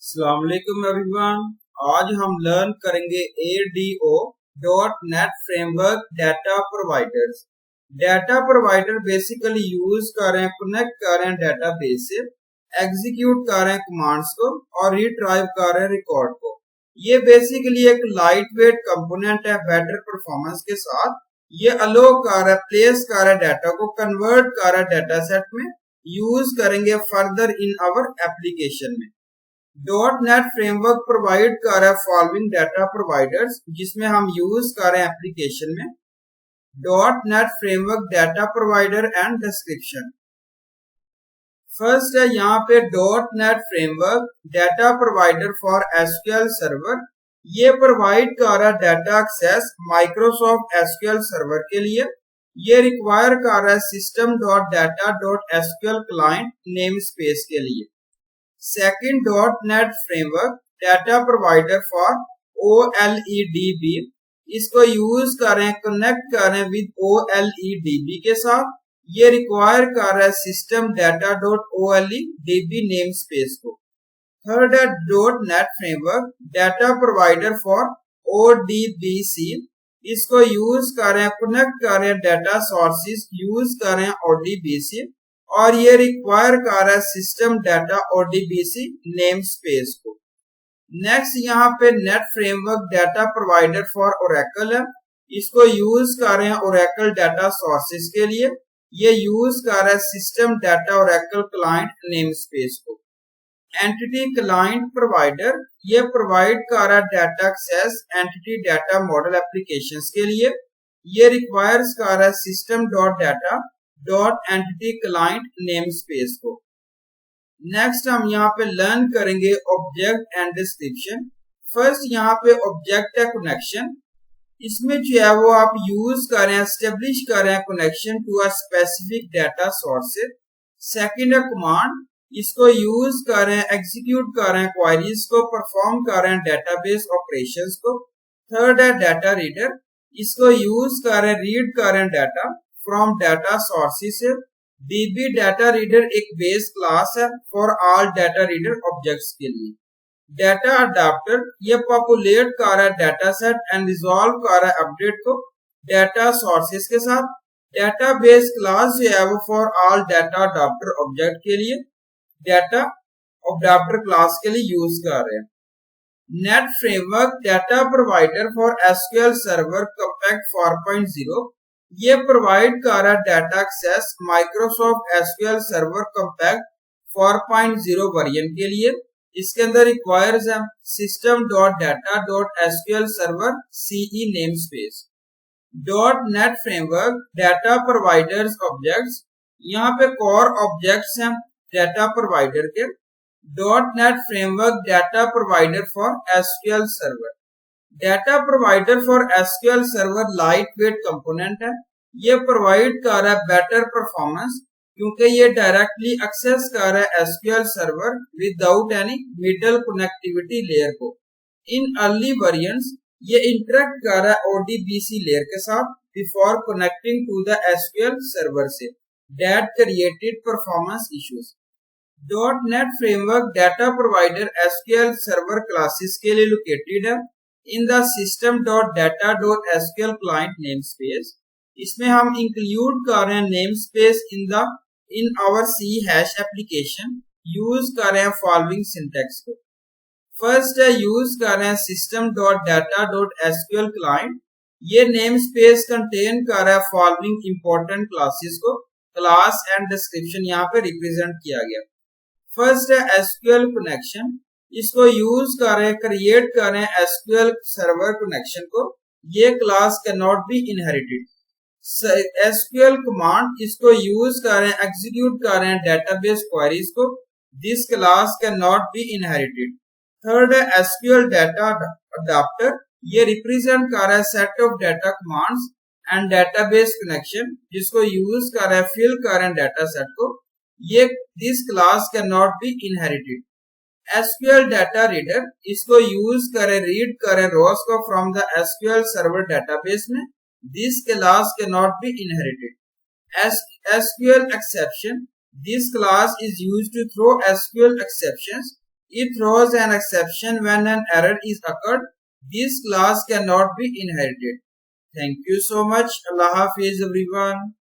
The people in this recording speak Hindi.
अस्सलाम वालेकुम एवरीवन। आज हम लर्न करेंगे ADO .NET framework data providers. Data provider basically use कर रहे हैं, कनेक्ट कर रहे हैं डेटाबेस से, एग्जीक्यूट कर रहे हैं कमांड्स को और रिट्राइव कर रहे हैं रिकॉर्ड को। ये बेसिकली एक लाइट वेट कंपोनेंट है बेटर परफॉर्मेंस के साथ। ये अलो कर रहा है, प्लेस कर रहा है डाटा को, कन्वर्ट कर रहा है डाटा सेट में, यूज करेंगे फर्दर इन आवर एप्लीकेशन में। .NET फ्रेमवर्क प्रोवाइड कर रहा है फॉलोइंग डाटा प्रोवाइडर्स जिसमें हम यूज कर रहे हैं एप्लीकेशन में। .NET framework data provider and description. First है यहाँ पे .NET framework data provider for SQL server. ये प्रोवाइड कर रहा है data access Microsoft SQL server के लिए। ये रिक्वायर कर रहा है system.data.sql क्लाइंट नेम स्पेस के लिए। Second .NET framework data provider for OLEDB। इसको यूज कर रहे हैं, कनेक्ट कर रहे हैं विद OLEDB के साथ। ये रिक्वायर कर रहा है system.data.OLEDB नेम स्पेस को। थर्ड है .NET framework data provider for ODBC। इसको यूज कर रहे हैं, कनेक्ट कर रहे हैं डाटा सोर्सेज, यूज कर रहे हैं ODBC और ये रिक्वायर कर रहा है system data ODBC name space को। नेक्स्ट यहाँ पे net framework data provider for Oracle है। इसको यूज कर रहे हैं ओरेकल डाटा सोर्सेज के लिए। ये यूज कर रहा है system data Oracle client namespace को। एंटिटी क्लाइंट प्रोवाइडर ये प्रोवाइड कर रहा है data access entity data model applications के लिए। ये रिक्वायर्स कर रहा है system dot entity client namespace को। नेक्स्ट हम यहाँ पे लर्न करेंगे ऑब्जेक्ट एंड डिस्क्रिप्शन। फर्स्ट यहाँ पे ऑब्जेक्ट है कनेक्शन। इसमें जो है वो आप यूज कर रहे हैं, एस्टेब्लिश कर रहे हैं connection to a specific data source. Second है कमांड। इसको यूज कर रहे हैं, एग्जीक्यूट कर रहे हैं क्वेरीज को, परफॉर्म कर रहे हैं डेटाबेस ऑपरेशंस को। थर्ड है डाटा रीडर। इसको यूज कर रहे हैं, रीड कर रहे हैं data from data sources. DB data reader एक बेस क्लास है for all data reader objects के लिए। डाटा अडाप्टर ये पॉपुलेट कर रहा है डाटा सेट एंड रिजॉल्व कर रहा है अपडेट को डाटा सोर्सेस के साथ। डाटा बेस क्लास जो है वो for all data adapter object के लिए, डाटा अडाप्टर क्लास के लिए यूज कर रहे हैं। Net framework data provider for SQL server compact 4.0। ये प्रोवाइड कर रहा है data access Microsoft SQL server compact 4.0 version के लिए। इसके अंदर रिक्वायर्स है system.data.sql server CE namespace. .NET framework data providers objects. यहाँ पे कोर ऑब्जेक्ट्स हैं डाटा प्रोवाइडर के। .NET framework data provider for SQL server. Data provider for SQL server lightweight component है। ये प्रोवाइड कर रहा है बेटर परफॉर्मेंस क्योंकि ये डायरेक्टली एक्सेस कर रहा है SQL server without any middle connectivity layer को। इन अर्ली वर्जन्स ये इंटरेक्ट कर रहा है ODBC लेयर के साथ before connecting to the SQL server से। That created performance issues. .NET framework data provider SQL server classes के लिए लोकेटेड है in the system.data.sql client namespace। इसमें हम इंक्लूड कर रहे हैं namespace in our C# application. Use कर रहे हैं फॉलोइंग सिंटेक्स को। फर्स्ट है यूज कर रहे हैं system.data.sql client। ये नेम स्पेस कंटेन कर रहा है फॉलोइंग इंपॉर्टेंट क्लासेस को। क्लास एंड डिस्क्रिप्शन यहाँ पे रिप्रेजेंट किया गया। फर्स्ट है SQL कनेक्शन। इसको यूज कर रहे हैं, क्रिएट कर रहे हैं SQL सर्वर कनेक्शन को। ये class can not be inherited. SQL command इसको यूज कर रहे हैं, एग्जीक्यूट कर रहे हैं डेटाबेस क्वेरीज को। This class can not be inherited. Third है SQL डाटा अडाप्टर। ये रिप्रेजेंट कर रहा है set of data commands and database connection जिसको यूज कर रहा है, फिल कर रहे हैं डाटा सेट को। ये this class can not be inherited. SQL data reader इसको यूज करें, रीड करें रोज को from the SQL server database में। This class can not be inherited. SQL exception this class is used to throw SQL exceptions It throws an exception when an error is occurred. This class cannot be inherited. Thank you so much. Allah Hafiz everyone.